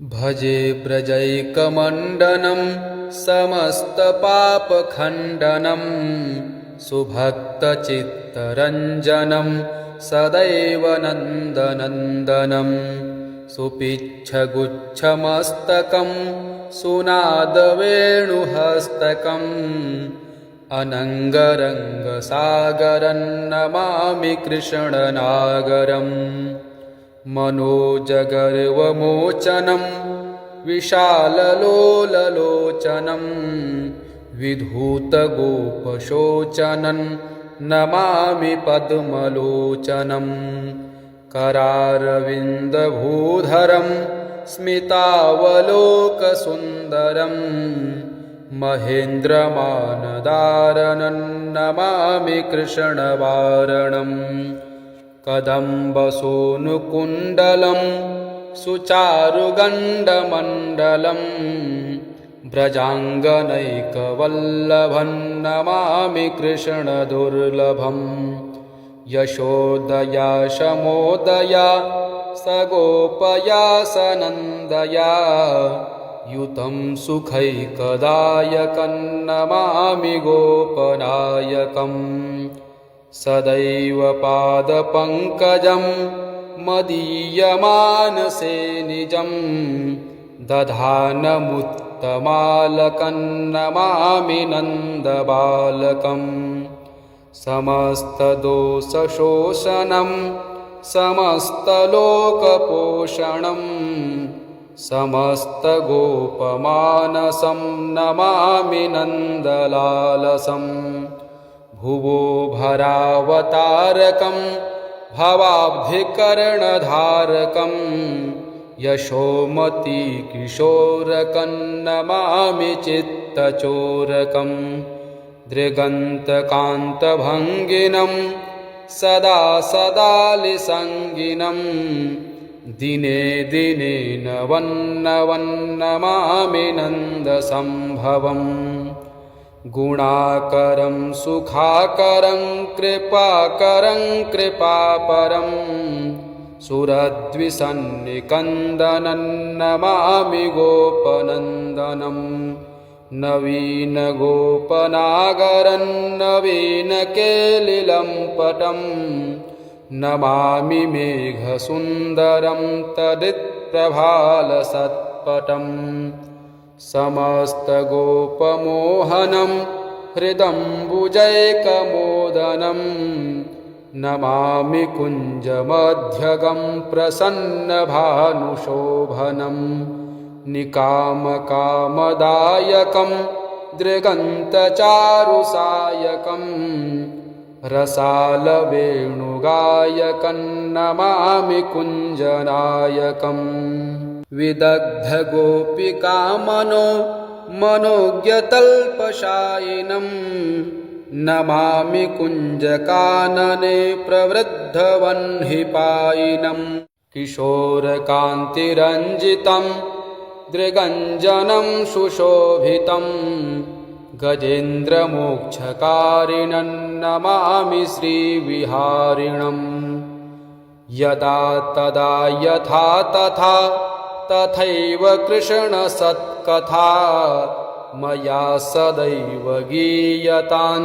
भजे व्रजैकमण्डनं समस्तपापखण्डनं सुभक्तचित्तरञ्जनं सदैव नन्दनन्दनं सुपिच्छगुच्छमस्तकं सुनादवेणुहस्तकम् अनङ्गरङ्गसागरं नमामि कृष्णनागरम् मनोजगर्वमोचनं विशाललोललोचनं विधूतगोपशोचनं नमामि पद्मलोचनं करारविन्दभूधरं स्मितावलोकसुन्दरं महेन्द्रमानदारणं नमामि कृष्णवारणम् कदम्बसोनुकुण्डलं सुचारुगण्डमण्डलं व्रजाङ्गनैकवल्लभं नमामि कृष्णदुर्लभम् यशोदया शमोदया सगोपया सनन्दया युतं सुखैकदायकं नमामि गोपनायकम् सदैव पादपङ्कजं मदीयमानसे निजं दधानमुत्तमालकं नमामि नन्दबालकम् समस्तदोषशोषणं समस्तलोकपोषणं समस्तगोपमानसं नमामि नन्दलालसम् भुवो भरावतारकं भवाब्धिकर्णधारकं यशोमतीकिशोरकं नमामि चित्तचोरकं दृगन्तकान्तभङ्गिनं सदा सदालिसङ्गिनं दिने दिने नवं नमामि नन्दसम्भवम् गुणाकरं सुखाकरं कृपाकरं कृपापरं सुरद्विषन्निकन्दनं नमामि गोपनन्दनं नवीनगोपनागरं नवीनकेलिलम्पटं नमामि मेघसुन्दरं तदित्प्रभालसत्पटम् समस्तगोपमोहनं हृदम्बुजैकमोदनं नमामि कुञ्जमध्यगं प्रसन्नभानुशोभनं निकामकामदायकं दृगन्तचारुसायकं रसालवेणुगायकं नमामि कुञ्जनायकम् विदग्धगोपिकामनो मनोज्ञतल्पशायिनं नमामि कुञ्जकानने प्रवृद्धवह्निपायिनं किशोरकान्तिरञ्जितं दृगञ्जनं सुशोभितं गजेन्द्रमोक्षकारिणं नमामि श्रीविहारिणम् यदा तदा यथा तथा तथैव कृष्णसत्कथा मया सदैव गीयतां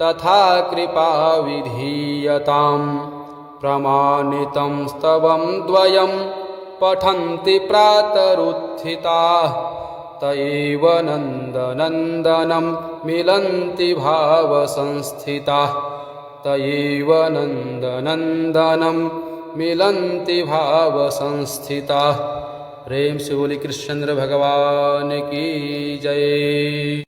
तथा कृपा विधीयतां प्रमाणितं स्तवं द्वयं पठन्ति प्रातरुत्थिताः तयैव नन्दनन्दनं मिलन्ति भावसंस्थिताः तयैव नन्दनन्दनं मिलन्ति भावसंस्थिताः। प्रेम से बोली कृष्णचंद्र भगवान की जय।